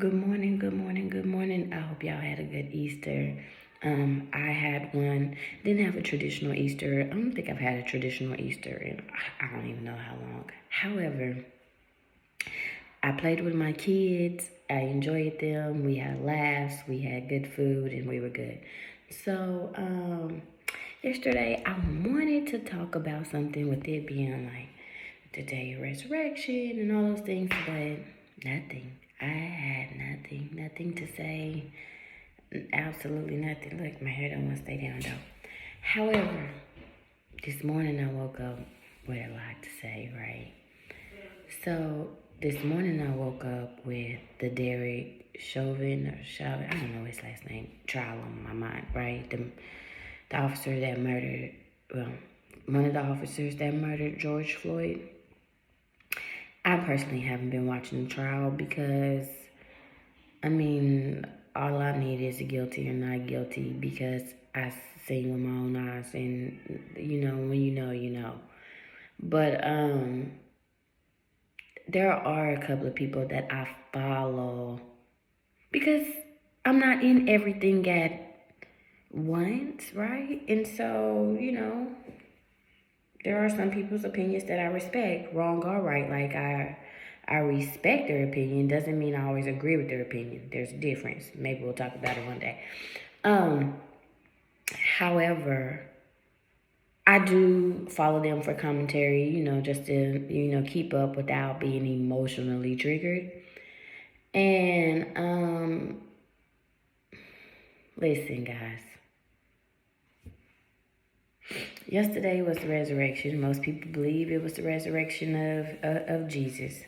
Good morning, good morning, good morning. I hope y'all had a good Easter. I had one. Didn't have a traditional Easter. I don't think I've had a traditional Easter in I don't even know how long. However, I played with my kids. I enjoyed them. We had laughs. We had good food, and we were good. So, yesterday I wanted to talk about something with it being like the day of resurrection and all those things, but nothing. I had nothing to say. Absolutely nothing. Look, my hair don't want to stay down though. However, this morning I woke up with a lot to say, right? So this morning I woke up with the Derek Chauvin, I don't know his last name, trial on my mind, right? The officer that murdered, well, one of the officers that murdered George Floyd. I personally haven't been watching the trial because, all I need is a guilty or not guilty because I seen with my own eyes, and when you know. But there are a couple of people that I follow because I'm not in everything at once, right? And so, there are some people's opinions that I respect, wrong or right. Like I respect their opinion. Doesn't mean I always agree with their opinion. There's a difference. Maybe we'll talk about it one day. However, I do follow them for commentary, just to, keep up without being emotionally triggered. And listen, guys. Yesterday was the resurrection. Most people believe it was the resurrection of Jesus.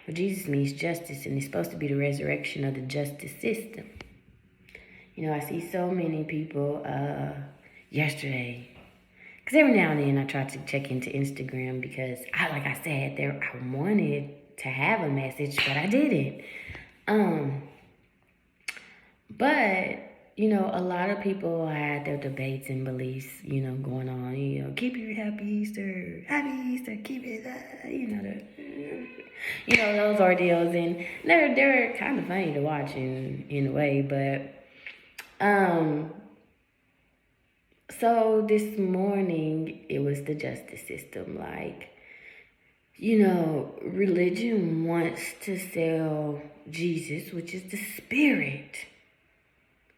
Well, Jesus means justice, and it's supposed to be the resurrection of the justice system. I see so many people yesterday, because every now and then I try to check into Instagram because, like I said, I wanted to have a message, but I didn't. But a lot of people had their debates and beliefs, going on. Keep your happy Easter, keep it, those ordeals, and they're kind of funny to watch in a way. But so this morning it was the justice system. Like, religion wants to sell Jesus, which is the spirit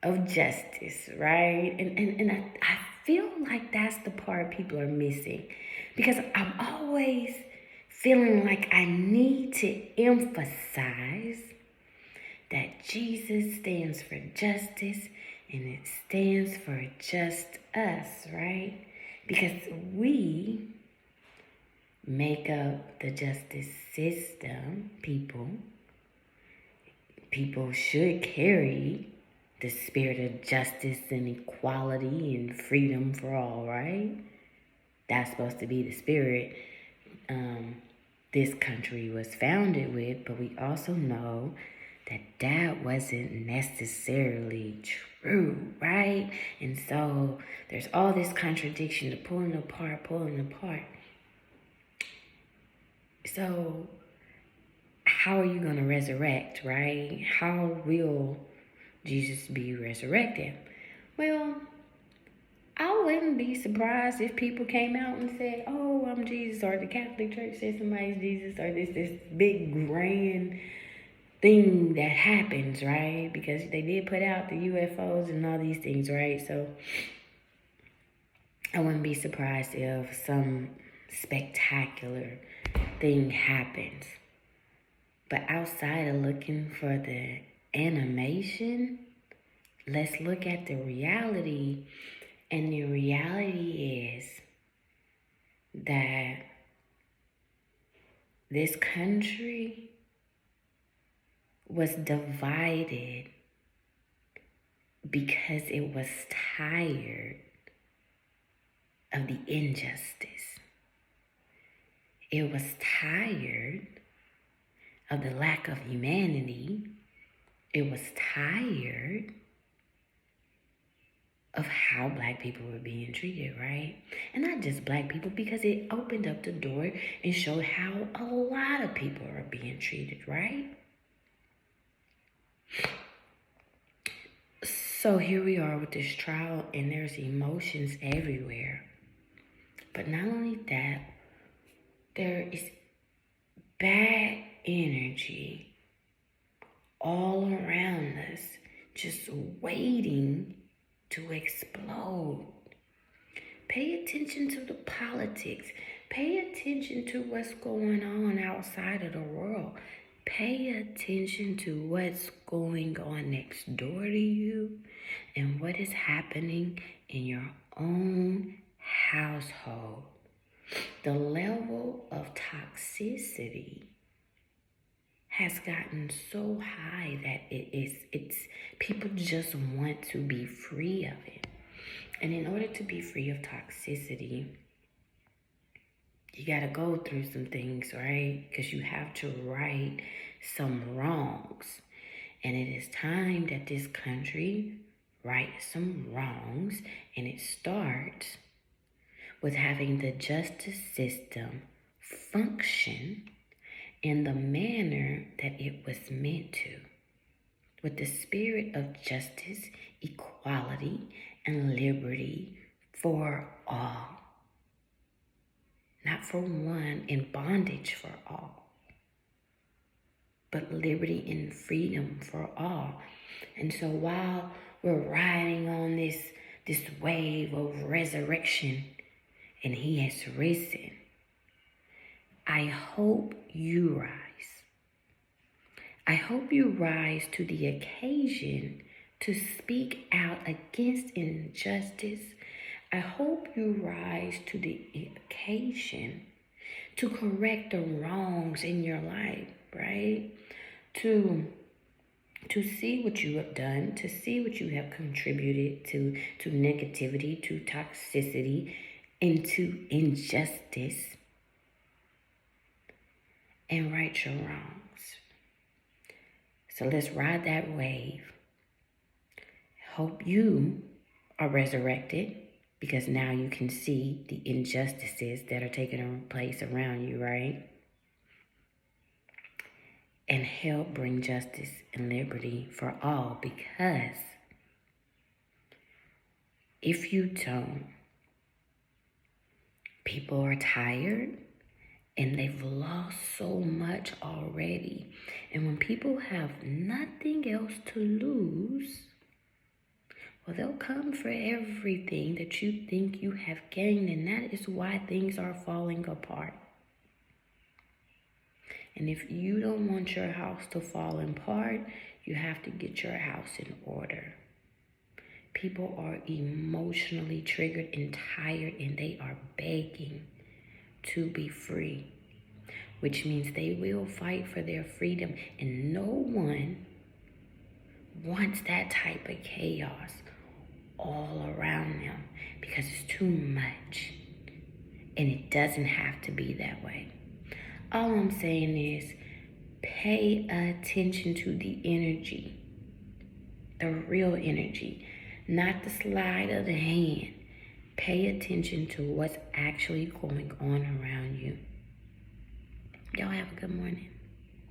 of justice, right? And I feel like that's the part people are missing, because I'm always feeling like I need to emphasize that Jesus stands for justice, and it stands for just us, right? Because we make up the justice system. People should carry the spirit of justice and equality and freedom for all, right? That's supposed to be the spirit this country was founded with, but we also know that wasn't necessarily true, right? And so there's all this contradiction, the pulling apart. So how are you going to resurrect, right? How will Jesus be resurrected? Well, I wouldn't be surprised if people came out and said, "Oh, I'm Jesus," or the Catholic Church said somebody's Jesus, or this big grand thing that happens, right? Because they did put out the UFOs and all these things, right? So I wouldn't be surprised if some spectacular thing happens. But outside of looking for the animation, let's look at the reality. And the reality is that this country was divided because it was tired of the injustice. It was tired of the lack of humanity. It was tired of how Black people were being treated, right? And not just Black people, because it opened up the door and showed how a lot of people are being treated, right? So here we are with this trial, and there's emotions everywhere. But not only that, there is bad energy all around us, just waiting to explode. Pay attention to the politics. Pay attention to what's going on outside of the world. Pay attention to what's going on next door to you and what is happening in your own household. The level of toxicity has gotten so high that it's people just want to be free of it. And in order to be free of toxicity, you got to go through some things, right? Because you have to right some wrongs. And it is time that this country rights some wrongs. And it starts with having the justice system function in the manner that it was meant to, with the spirit of justice, equality, and liberty for all. Not for one, in bondage for all, but liberty and freedom for all. And so while we're riding on this wave of resurrection, and he has risen, I hope you rise. I hope you rise to the occasion to speak out against injustice. I hope you rise to the occasion to correct the wrongs in your life, right? To see what you have done, to see what you have contributed to negativity, to toxicity, and to injustice, and right your wrongs. So let's ride that wave. Hope you are resurrected, because now you can see the injustices that are taking place around you, right? And help bring justice and liberty for all, because if you don't, people are tired and they've lost so much already. And when people have nothing else to lose, well, they'll come for everything that you think you have gained, and that is why things are falling apart. And if you don't want your house to fall apart, you have to get your house in order. People are emotionally triggered and tired, and they are begging to be free, which means they will fight for their freedom. And no one wants that type of chaos all around them, because it's too much, and it doesn't have to be that way. All I'm saying is pay attention to the energy, the real energy, not the sleight of the hand. Pay attention to what's actually going on around you. Y'all have a good morning.